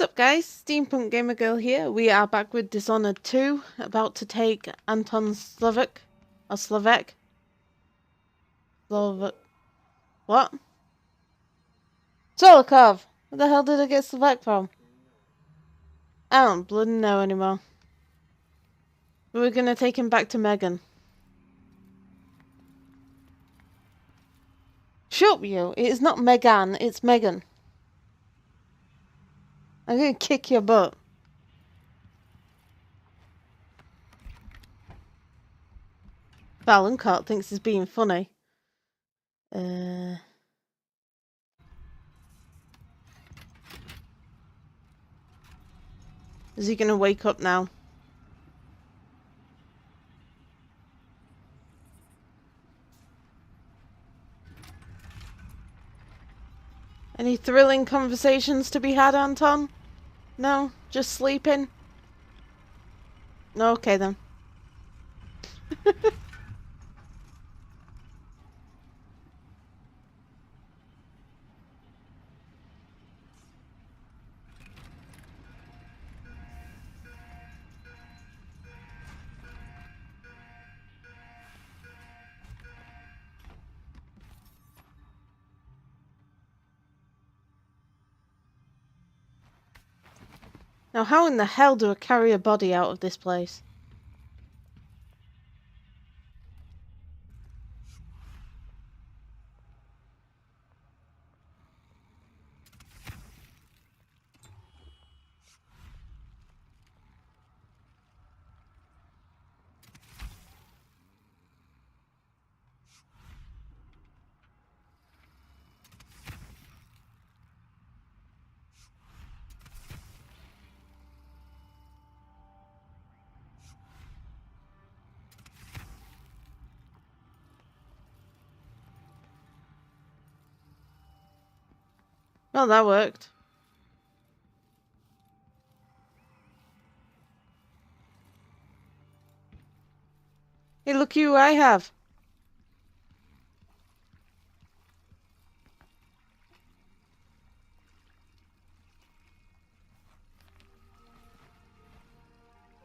What's up guys, Steampunk Gamer Girl here. We are back with Dishonored 2, about to take Anton Slovak, or Slovak? Slovak. What? Solikov! Where the hell did I get Slovak from? I don't bloody know anymore. We're gonna take him back to Megan. Shut up you, it's not Megan, it's Megan. I'm gonna kick your butt. Valencourt thinks he's being funny. Is he gonna wake up now? Any thrilling conversations to be had, Anton? No? Just sleeping? Okay then. Now how in the hell do I carry a body out of this place? Well, that worked. Hey, look who I have.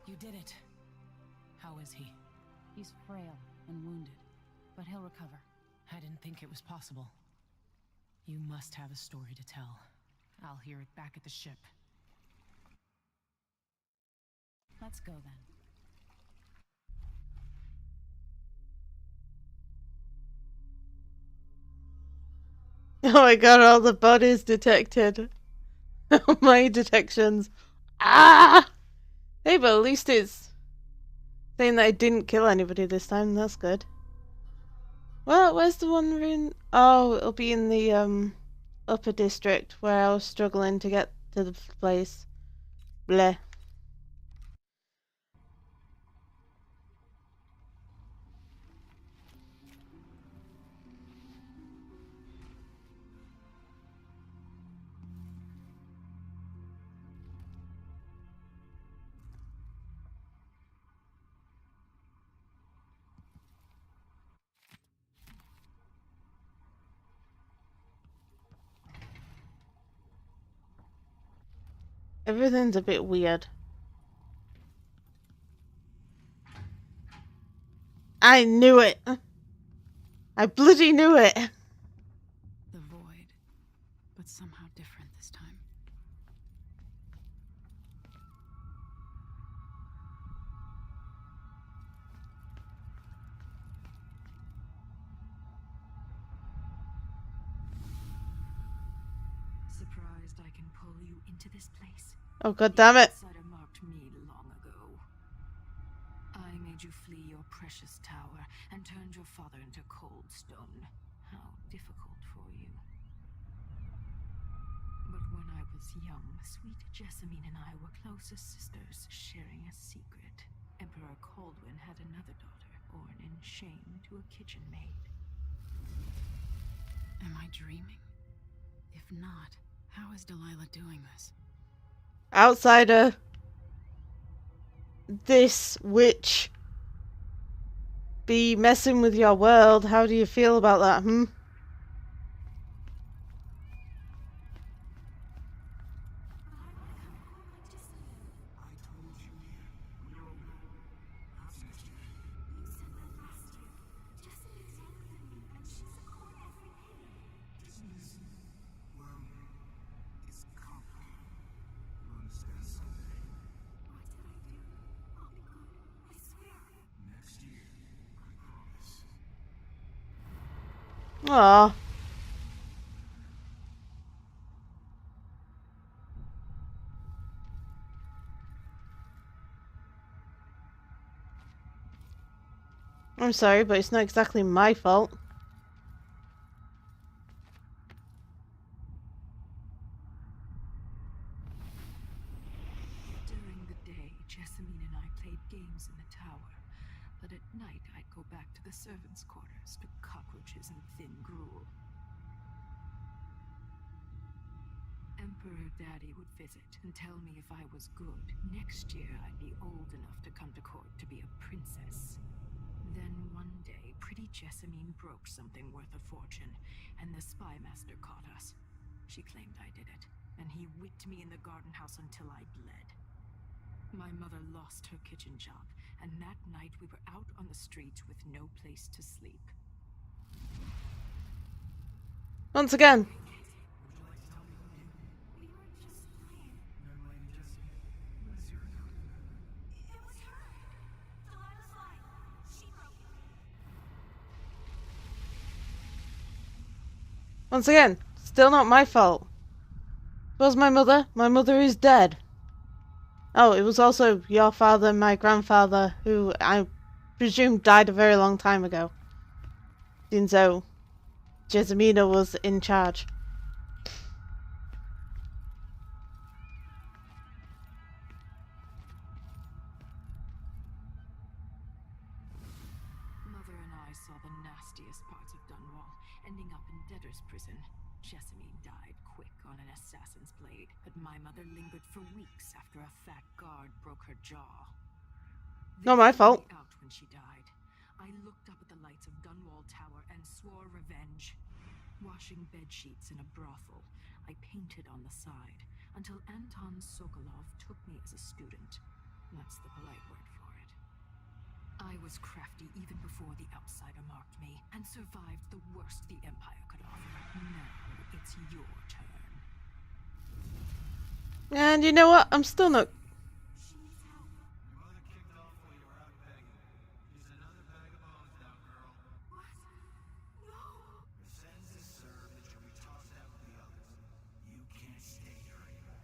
You did it. How is he? He's frail and wounded, but he'll recover. I didn't think it was possible. You must have a story to tell. I'll hear it back at the ship. Let's go then. Oh my god, all the bodies detected. My detections. Ah! Hey, but at least it's saying that I didn't kill anybody this time. That's good. Well, where's the one room? Oh, it'll be in the upper district where I was struggling to get to the place. Bleh. Everything's a bit weird. I knew it! I bloody knew it! The void, but somehow different this time. Surprised I can pull you into this place? Oh god damn it! Outsider marked me long ago. I made you flee your precious tower and turned your father into cold stone. How difficult for you. But when I was young, sweet Jessamine and I were close as sisters, sharing a secret. Emperor Caldwin had another daughter, born in shame to a kitchen maid. Am I dreaming? If not, how is Delilah doing this? Outsider. This witch be messing with your world. How do you feel about that, Aw. I'm sorry, but it's not exactly my fault. During the day, Jessamine and I played games in the tower, but at night I'd go back to the servants' quarters to cockroaches and thin gruel. Emperor Daddy would visit and tell me if I was good. Next year I'd be old enough to come to court to be a princess. Then one day, pretty Jessamine broke something worth a fortune, and the spy master caught us. She claimed I did it, and he whipped me in the garden house until I bled. My mother lost her kitchen job, and that night we were out on the streets with no place to sleep. Once again. Once again, still not my fault. It was my mother. My mother is dead. Oh, it was also your father and my grandfather, who I presume died a very long time ago. And so, Jessamina was in charge. Mother and I saw the nastiest parts of Dunwall, ending up in debtor's prison. Jessamine died quick on an assassin's blade, but my mother lingered for weeks after a fat guard broke her jaw. Not my fault. Out when she died, I looked up at the lights of Dunwall Tower and swore revenge. Washing bed sheets in a brothel, I painted on the side until Anton Sokolov took me as a student. That's the polite word for it. I was crafty even before the outsider marked me, and survived the worst the Empire could offer. Now it's your turn. And you know what? I'm still not... She needs help. Your mother kicked off while you were out begging. She's another bag of bones now, girl. What? No! Your sentence is served that you'll be tossed out with the others. You can't stay here anymore.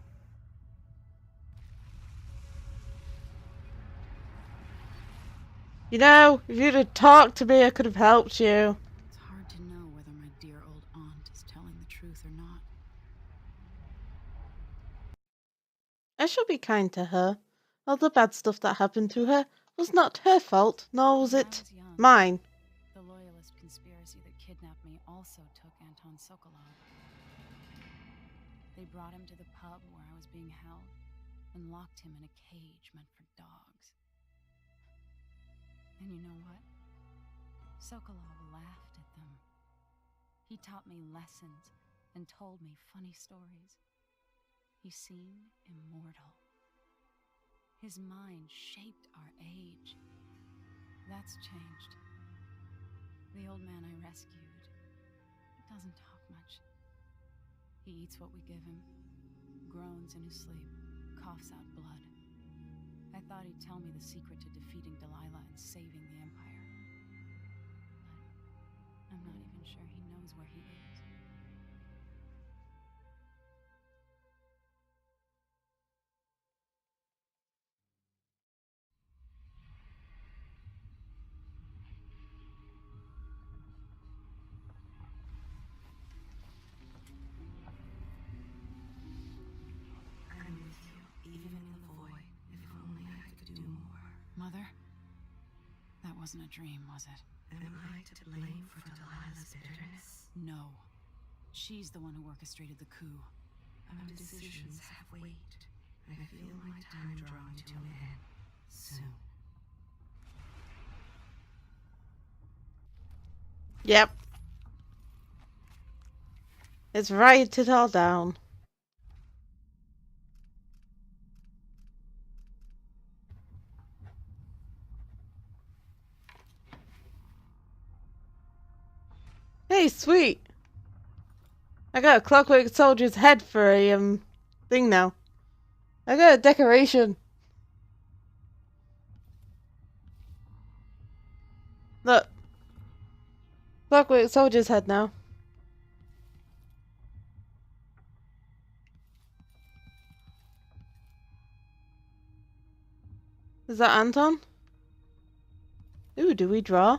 You know, if you'd have talked to me, I could have helped you. It's hard to know whether my dear old aunt is telling the truth or not. I shall be kind to her. All the bad stuff that happened to her was not her fault, nor was When I it was young, mine. the loyalist conspiracy that kidnapped me also took Anton Sokolov. They brought him to the pub where I was being held and locked him in a cage meant for dogs. And you know what? Sokolov laughed at them. He taught me lessons and told me funny stories. He seemed immortal. His mind shaped our age. That's changed. The old man I rescued doesn't talk much. He eats what we give him, groans in his sleep, coughs out blood. I thought he'd tell me the secret to defeating Delilah and saving the Empire. But I'm not even sure he knows where he is. I'm with you, even in the void. If only I could do more. Mother? That wasn't a dream, was it? Am I to blame for Delilah's bitterness? No. She's the one who orchestrated the coup. Our decisions have weight. I feel my time drawing to an end soon. Yep. Let's write it all down. Hey, sweet. I got a Clockwork Soldier's head for a thing now. I got a decoration. Look. Clockwork Soldier's head now. Is that Anton? Ooh, do we draw?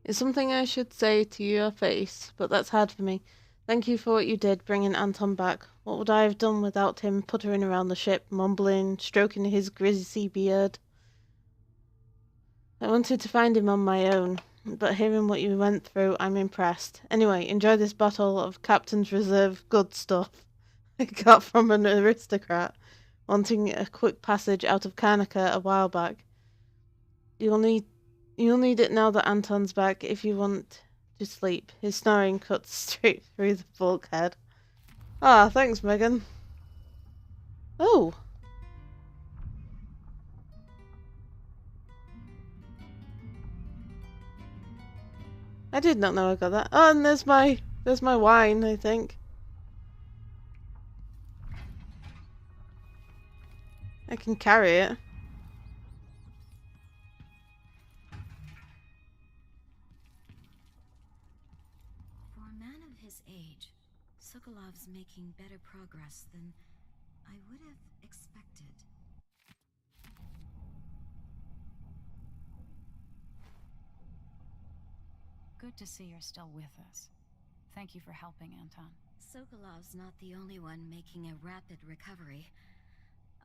It's something I should say to your face, but that's hard for me. Thank you for what you did, bringing Anton back. What would I have done without him puttering around the ship, mumbling, stroking his greasy beard? I wanted to find him on my own, but hearing what you went through, I'm impressed. Anyway, enjoy this bottle of Captain's Reserve good stuff I got from an aristocrat wanting a quick passage out of Karnaca a while back. You'll need it now that Anton's back if you want to sleep. His snoring cuts straight through the bulkhead. Ah, thanks, Megan. Oh. I did not know I got that. Oh, and there's my wine, I think. I can carry it. For a man of his age, Sokolov's making better progress than I would have expected. Good to see you're still with us. Thank you for helping, Anton. Sokolov's not the only one making a rapid recovery.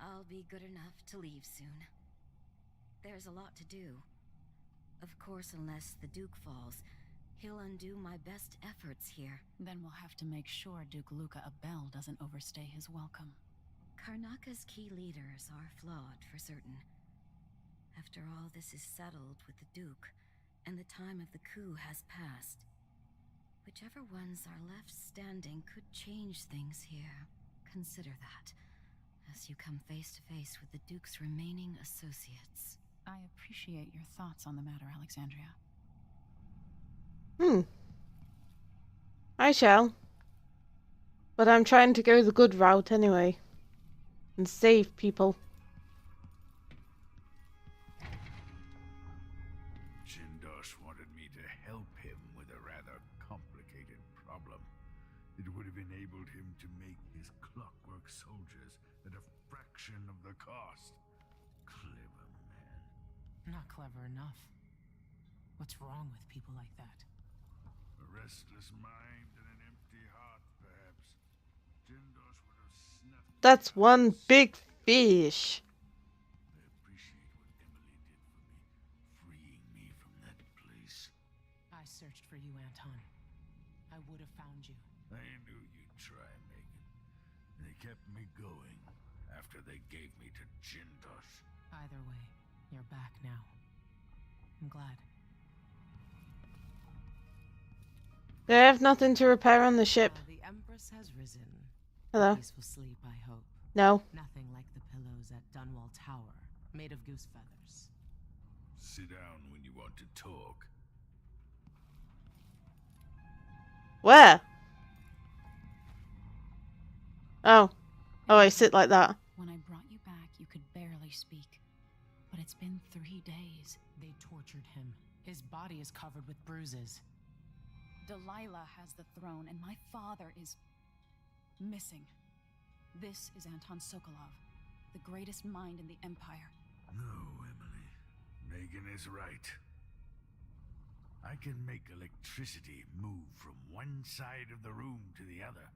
I'll be good enough to leave soon. There's a lot to do. Of course, unless the Duke falls, he'll undo my best efforts here. Then we'll have to make sure Duke Luca Abel doesn't overstay his welcome. Karnaka's key leaders are flawed for certain. After all this is settled with the Duke, and the time of the coup has passed, whichever ones are left standing could change things here. Consider that, as you come face to face with the Duke's remaining associates. I appreciate your thoughts on the matter, Alexandria. I shall. But I'm trying to go the good route anyway. And save people. Jindosh wanted me to help him with a rather complicated problem. It would have enabled him to make his clockwork soldiers at a fraction of the cost. Clever man. Not clever enough. What's wrong with people like that? A restless mind and an empty heart, perhaps. Jindosh would have snuffed. That's one big fish. I appreciate what Emily did for me, freeing me from that place. I searched for you, Anton. I would have found you. I knew you'd try, Megan. They kept me going after they gave me to Jindosh. Either way, you're back now. I'm glad. They have nothing to repair on the ship. The Empress has risen. Hello. Peaceful sleep, I hope. No. Nothing like the pillows at Dunwall Tower, made of goose feathers. Sit down when you want to talk. Where? Oh. Oh, I sit like that. When I brought you back, you could barely speak. But it's been 3 days. They tortured him. His body is covered with bruises. Delilah has the throne, and my father is missing. This is Anton Sokolov, the greatest mind in the Empire. No, Emily. Megan is right. I can make electricity move from one side of the room to the other,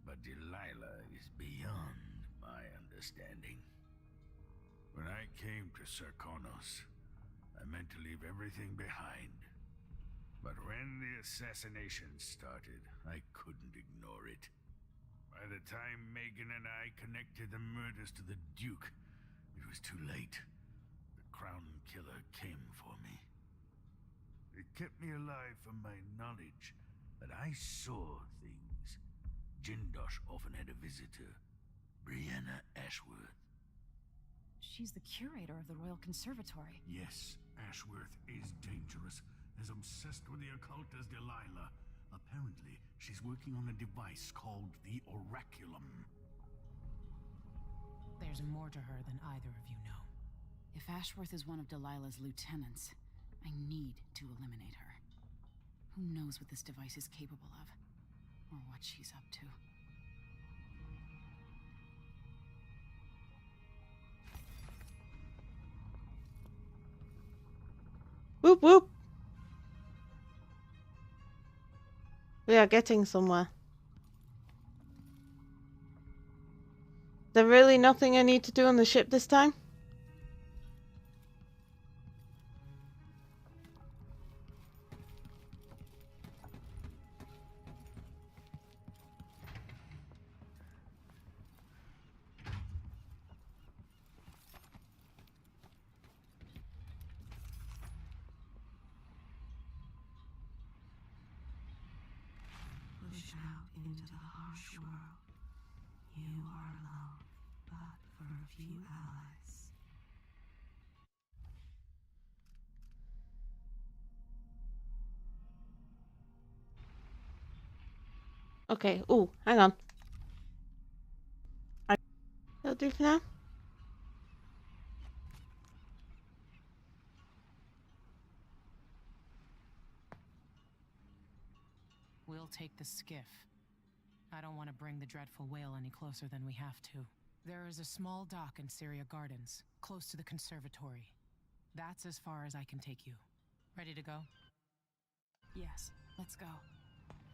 but Delilah is beyond my understanding. When I came to Sarkonos, I meant to leave everything behind. But when the assassination started, I couldn't ignore it. By the time Megan and I connected the murders to the Duke, it was too late. The Crown Killer came for me. It kept me alive from my knowledge that I saw things. Jindosh often had a visitor, Brianna Ashworth. She's the curator of the Royal Conservatory. Yes, Ashworth is dangerous, as obsessed with the occult as Delilah. Apparently, she's working on a device called the Oraculum. There's more to her than either of you know. If Ashworth is one of Delilah's lieutenants, I need to eliminate her. Who knows what this device is capable of, or what she's up to. Whoop whoop. We are getting somewhere. There really nothing I need to do on the ship this time? Push out into the harsh world. You are alone, but for a few allies. Okay, ooh, hang on. That'll do for now. We'll take the skiff. I don't want to bring the dreadful whale any closer than we have to. There is a small dock in Syria Gardens, close to the conservatory. That's as far as I can take you. Ready to go? Yes, let's go.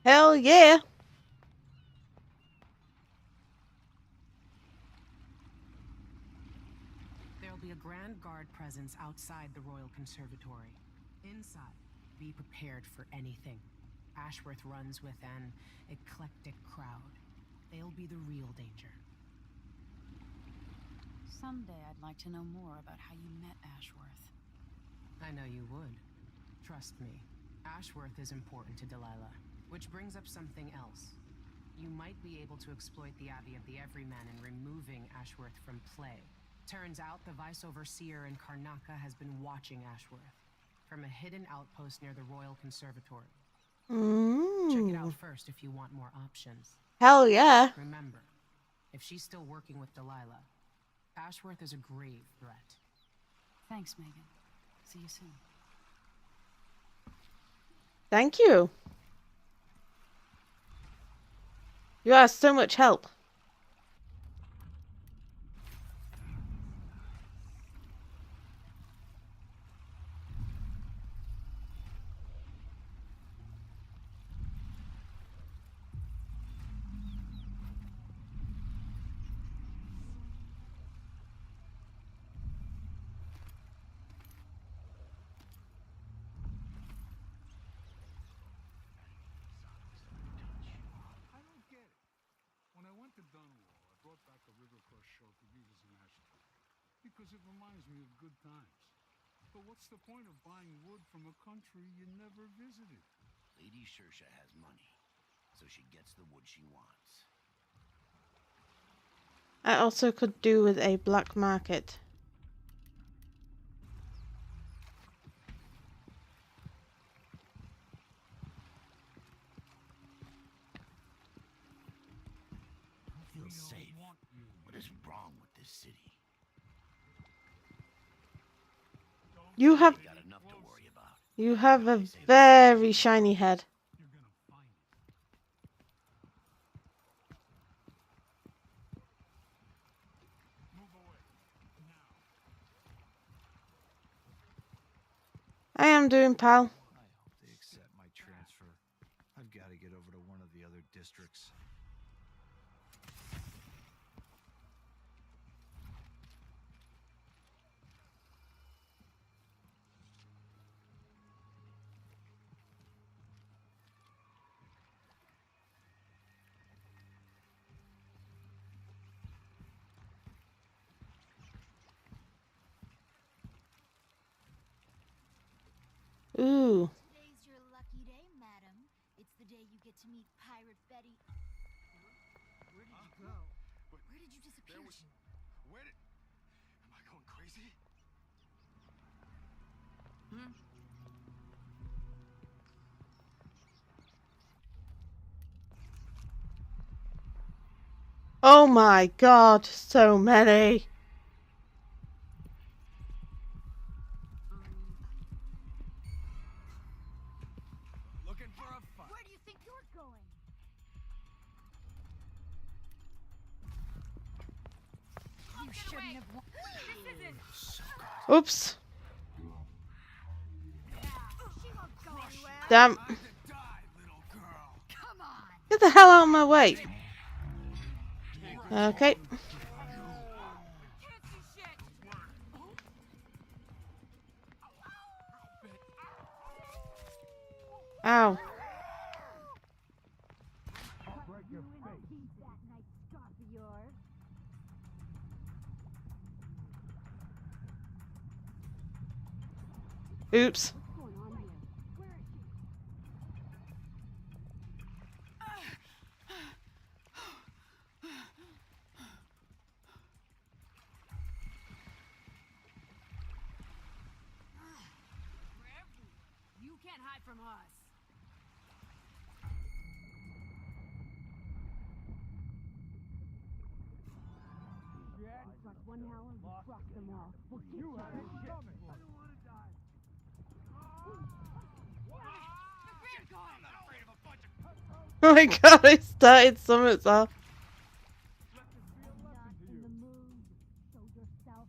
Hell yeah! There'll be a Grand Guard presence outside the Royal Conservatory. Inside, be prepared for anything. Ashworth runs with an eclectic crowd. They'll be the real danger. Someday I'd like to know more about how you met Ashworth. I know you would. Trust me. Ashworth is important to Delilah, which brings up something else. You might be able to exploit the Abbey of the Everyman in removing Ashworth from play. Turns out the Vice Overseer in Karnaca has been watching Ashworth from a hidden outpost near the Royal Conservatory. Check it out first if you want more options. Hell yeah. Remember, if she's still working with Delilah, Ashworth is a grave threat. Thanks, Megan. See you soon. Thank you. You are so much help. Because it reminds me of good times. But what's the point of buying wood from a country you never visited? Lady Shersha has money, so she gets the wood she wants. I also could do with a black market. I feel safe. What is wrong with this city? You have Got enough to worry about. You have a very shiny head. You're gonna find it. Move away. Now. I am doing, pal. I hope they accept my transfer. I've got to get over to one of the other districts. Ooh. Today's your lucky day, madam. It's the day you get to meet Pirate Betty. Where did you go? Where did you disappear to? Where did... Am I going crazy? Oh my god, so many. Looking for a fight. Where do you think you're going? You shouldn't have. Oops. She won't go anywhere. Damn. Time to die, little girl. Come on. Get the hell out of my way. Okay. Ow. Keep that nice scarf of yours. Oops. You can't hide from us. One hour, we cross them all. We'll keep You have it coming. I don't want to die. I'm not afraid of a bunch of... Oh my god, I started summits off. Not in the mood. Show yourself.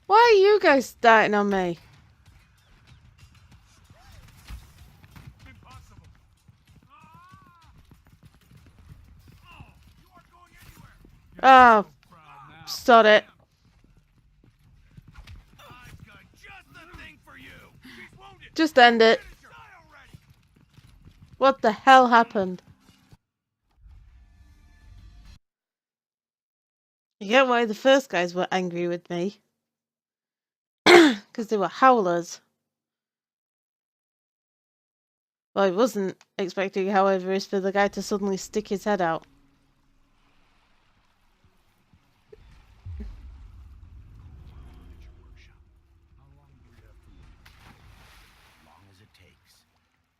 Why are you guys starting on me? Impossible. Oh, you aren't going anywhere. Oh, Proud now. sod it. I've got just the thing for you. He's wounded. Just end it. Die already. What the hell happened? You get why the first guys were angry with me. Because they were howlers. Well, I wasn't expecting, however, is for the guy to suddenly stick his head out. How long do we have to leave? Long as it takes.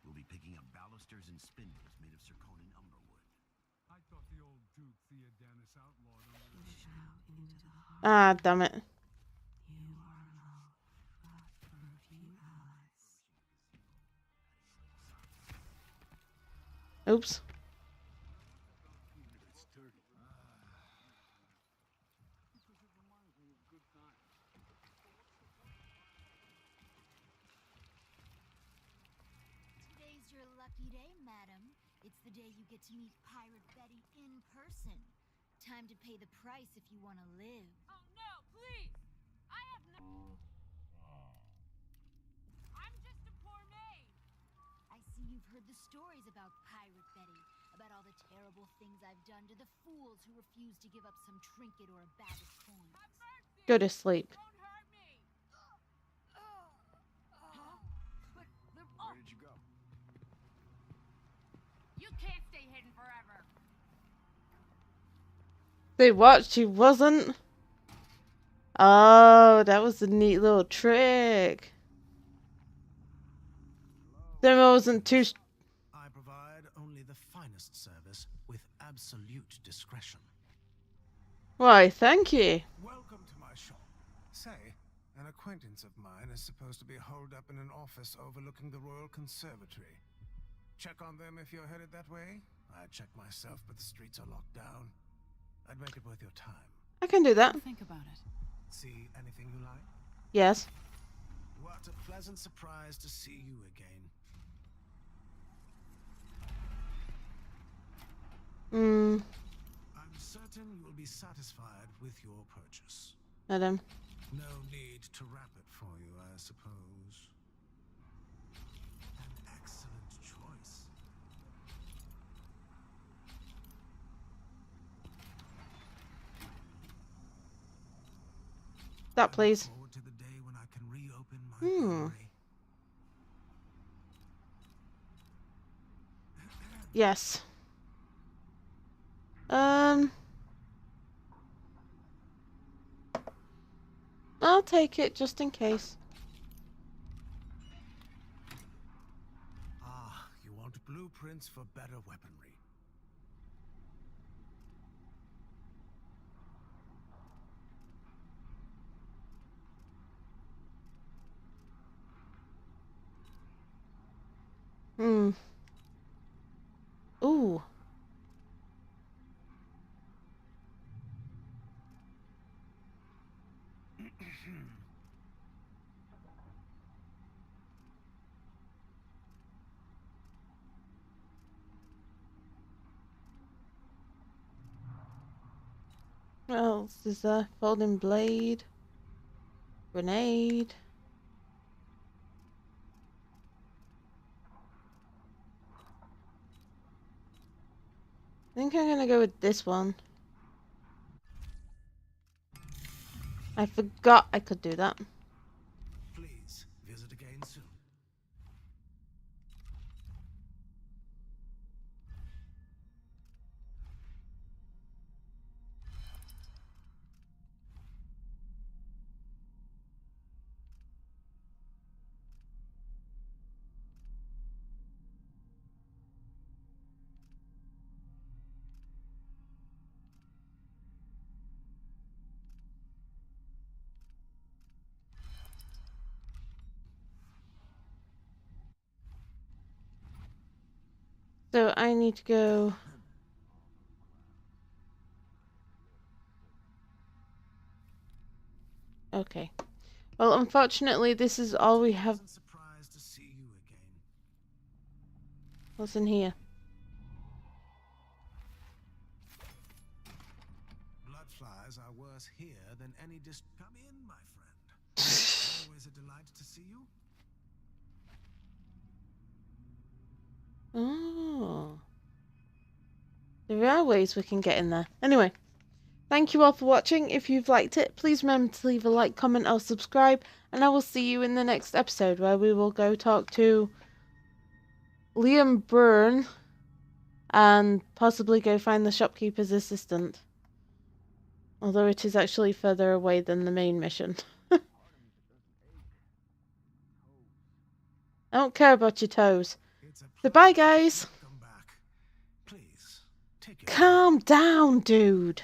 We'll be picking up balusters and spindles made of zirconin umberwood. I thought the old Duke Theodanis outlawed under Ah, damn it. Oops. Today's your lucky day, madam. It's the day you get to meet Pirate Betty in person. Time to pay the price if you want to live. Oh no, please! I have no. I'm just a poor maid. I see you've heard the stories about Pirate Betty, about all the terrible things I've done to the fools who refuse to give up some trinket or a bag of coins. Go to sleep. Don't hurt me. But the. Where did you go? You can't stay hidden forever. Say what? She wasn't? Oh, that was a neat little trick. Then I wasn't too... I provide only the finest service with absolute discretion. Why, thank you. Welcome to my shop. Say, an acquaintance of mine is supposed to be holed up in an office overlooking the Royal Conservatory. Check on them if you're headed that way. I'd check myself, but the streets are locked down. I'd make it worth your time. I can do that. Think about it. See anything you like? Yes. What a pleasant surprise to see you again. I'm certain you'll be satisfied with your purchase. Madam. No need to wrap it for you, I suppose. An excellent choice. That, please. Look forward to the day when I can reopen my gallery. Yes. I'll take it just in case. Ah, you want blueprints for better weaponry. Ooh. What else is there? Folding blade. Grenade. I think I'm gonna go with this one. I forgot I could do that. Please, visit again soon. So I need to go. Okay. Well, unfortunately, this is all we have. Surprised to see you again. What's in here? Bloodflies are worse here than any Come in, my friend. Always a delight to see you. Oh. There are ways we can get in there. Anyway, thank you all for watching. If you've liked it, please remember to leave a like, comment, or subscribe. And I will see you in the next episode where we will go talk to Liam Byrne and possibly go find the shopkeeper's assistant. Although it is actually further away than the main mission. I don't care about your toes. So bye, guys. Come back. Please, take it. Calm down, dude.